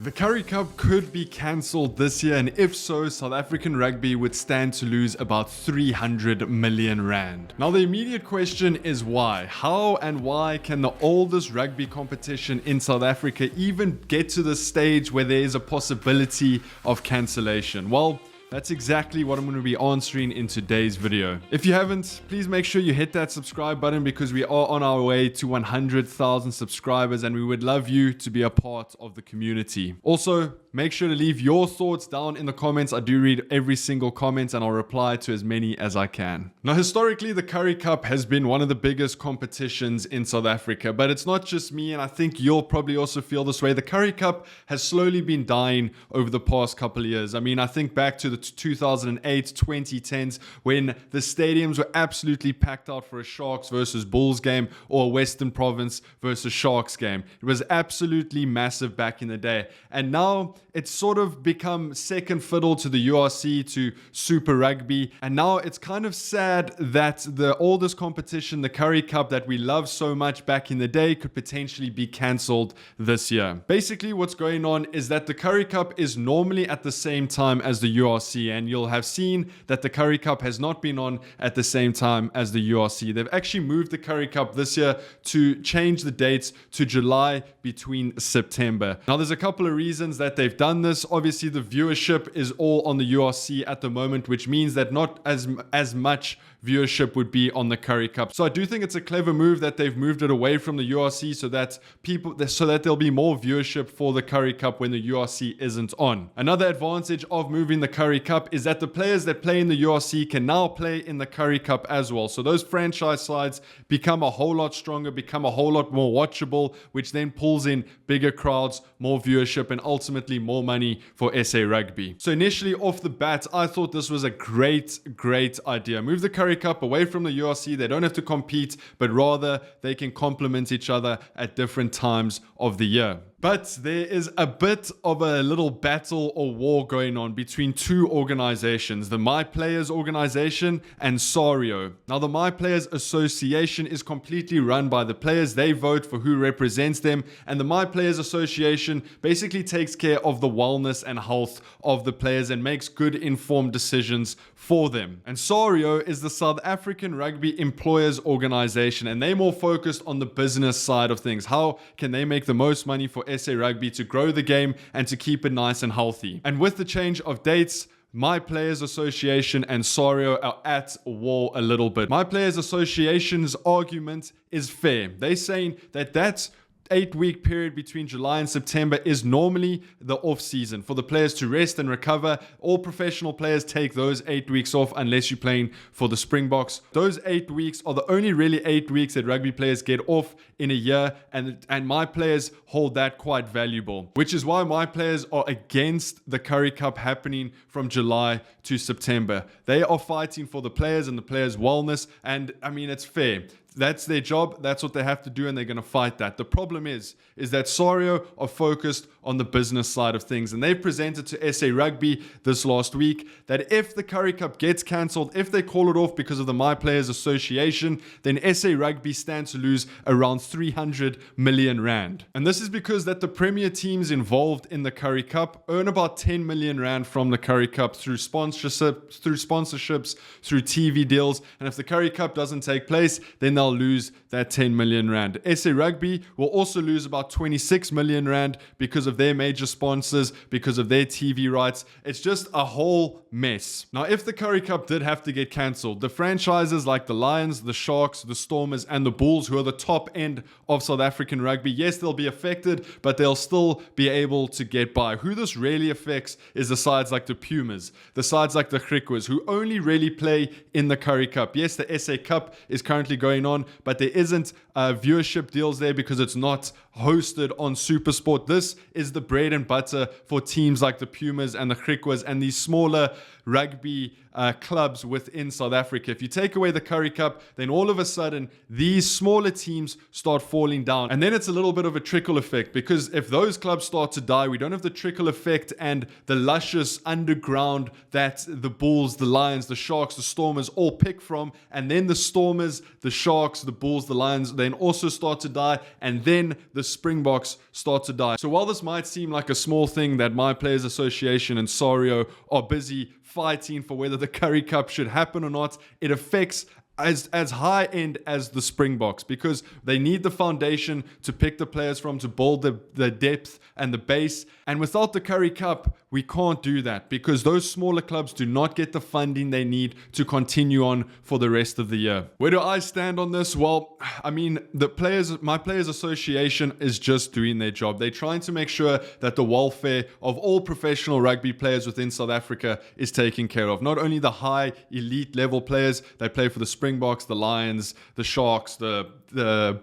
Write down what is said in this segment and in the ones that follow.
The Currie Cup could be cancelled this year, and if so, South African rugby would stand to lose about 300 million rand. Now, the immediate question is why? How and why can the oldest rugby competition in South Africa even get to the stage where there is a possibility of cancellation? Well, that's exactly what I'm going to be answering in today's video. If you haven't, please make sure you hit that subscribe button because we are on our way to 100,000 subscribers and we would love you to be a part of the community. Also, make sure to leave your thoughts down in the comments. I do read every single comment and I'll reply to as many as I can. Now, historically, the Currie Cup has been one of the biggest competitions in South Africa, but it's not just me, and I think you'll probably also feel this way. The Currie Cup has slowly been dying over the past couple of years. I mean, I think back to the 2008, 2010s when the stadiums were absolutely packed out for a Sharks versus Bulls game or a Western Province versus Sharks game. It was absolutely massive back in the day. And now it's sort of become second fiddle to the URC, to Super Rugby. And now it's kind of sad that the oldest competition, the Currie Cup that we loved so much back in the day, could potentially be cancelled this year. Basically, what's going on is that the Currie Cup is normally at the same time as the URC. And you'll have seen that the Currie Cup has not been on at the same time as the URC. They've actually moved the Currie Cup this year to change the dates to July between September. Now, there's a couple of reasons that they've done this. Obviously, the viewership is all on the URC at the moment, which means that not as much viewership would be on the Currie Cup. So I do think it's a clever move that they've moved it away from the URC so that there'll be more viewership for the Currie Cup when the URC isn't on. Another advantage of moving the Currie Cup is that the players that play in the URC can now play in the Currie Cup as well. So those franchise sides become a whole lot stronger, become a whole lot more watchable, which then pulls in bigger crowds, more viewership, and ultimately more money for SA Rugby. So initially off the bat, I thought this was a great idea. Move the Currie Cup away from the URC. They don't have to compete, but rather they can complement each other at different times of the year. But there is a bit of a little battle or war going on between two organizations, the My Players organization and Sorio. Now, the My Players Association is completely run by the players. They vote for who represents them, and the My Players Association basically takes care of the wellness and health of the players and makes good informed decisions for them. And Sorio is the South African Rugby Employers Organization, and they're more focused on the business side of things. How can they make the most money for SA Rugby to grow the game and to keep it nice and healthy? And with the change of dates, My Players Association and Sorio are at war a little bit. My Players Association's argument is fair. They're saying that that's 8-week period between July and September is normally the off season for the players to rest and recover. All professional players take those 8 weeks off unless you're playing for the Springboks. Those 8 weeks are the only really 8 weeks that rugby players get off in a year, and My Players hold that quite valuable, which is why My Players are against the Currie Cup happening from July to September. They are fighting for the players and the players' wellness, and I mean, it's fair. That's their job. That's what they have to do, and they're going to fight that. The problem is that Sorio are focused on the business side of things, and they presented to SA Rugby this last week that if the Currie Cup gets cancelled, if they call it off because of the My Players Association, then SA Rugby stands to lose around 300 million rand. And this is because that the premier teams involved in the Currie Cup earn about 10 million rand from the Currie Cup through sponsorships, through TV deals, and if the Currie Cup doesn't take place, then they'll lose that 10 million rand. SA Rugby will also lose about 26 million rand because of their major sponsors, because of their TV rights. It's just a whole mess. Now, if the Currie Cup did have to get cancelled, the franchises like the Lions, the Sharks, the Stormers, and the Bulls, who are the top end of South African rugby, yes, they'll be affected, but they'll still be able to get by. Who this really affects is the sides like the Pumas, the sides like the Griquas, who only really play in the Currie Cup. Yes, the SA Cup is currently going on, but there isn't viewership deals there because it's not hosted on SuperSport. This is the bread and butter for teams like the Pumas and the Griquas and these smaller rugby clubs within South Africa. If you take away the Currie Cup, then all of a sudden these smaller teams start falling down, and then it's a little bit of a trickle effect, because if those clubs start to die, we don't have the trickle effect and the luscious underground that the Bulls, the Lions, the Sharks, the Stormers all pick from, and then the Stormers, the Sharks, the Bulls, the Lions then also start to die, and then the the Springboks start to die. So while this might seem like a small thing that my Players Association and Sorio are busy fighting for whether the Currie Cup should happen or not, it affects as high end as the Springboks, because they need the foundation to pick the players from, to build the depth and the base. And without the Currie Cup, we can't do that, because those smaller clubs do not get the funding they need to continue on for the rest of the year. Where do I stand on this? Well, I mean, my Players Association is just doing their job. They're trying to make sure that the welfare of all professional rugby players within South Africa is taken care of. Not only the high elite level players that play for the Springboks, the Lions, the Sharks, the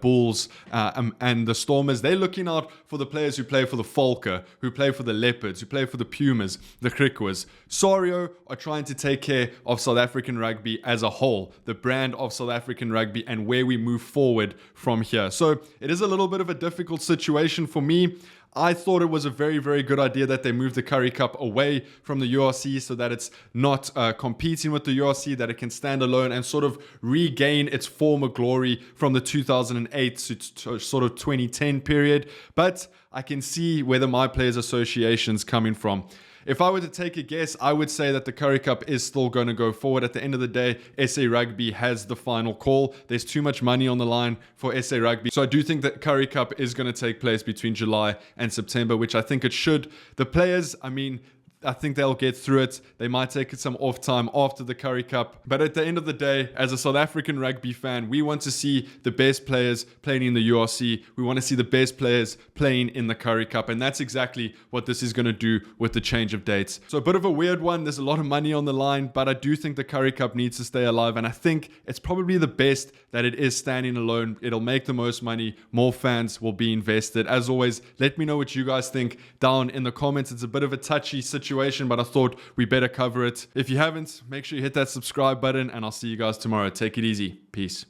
Bulls, and the Stormers. They're looking out for the players who play for the Volker, who play for the Leopards, who play for the Pumas, the Griquas. Sorio are trying to take care of South African rugby as a whole, the brand of South African rugby, and where we move forward from here. So it is a little bit of a difficult situation for me. I thought it was a very, very good idea that they moved the Currie Cup away from the URC so that it's not competing with the URC, that it can stand alone and sort of regain its former glory from the 2008 to sort of 2010 period. But I can see where the My Players Association's coming from. If I were to take a guess, I would say that the Currie Cup is still going to go forward. At the end of the day, SA Rugby has the final call. There's too much money on the line for SA Rugby. So I do think that Currie Cup is going to take place between July and September, which I think it should. The players, I think they'll get through it. They might take some off time after the Currie Cup. But at the end of the day, as a South African rugby fan, we want to see the best players playing in the URC. We want to see the best players playing in the Currie Cup. And that's exactly what this is going to do with the change of dates. So a bit of a weird one. There's a lot of money on the line, but I do think the Currie Cup needs to stay alive. And I think it's probably the best that it is standing alone. It'll make the most money. More fans will be invested. As always, let me know what you guys think down in the comments. It's a bit of a touchy situation, but I thought we better cover it. If you haven't, make sure you hit that subscribe button, and I'll see you guys tomorrow. Take it easy. Peace.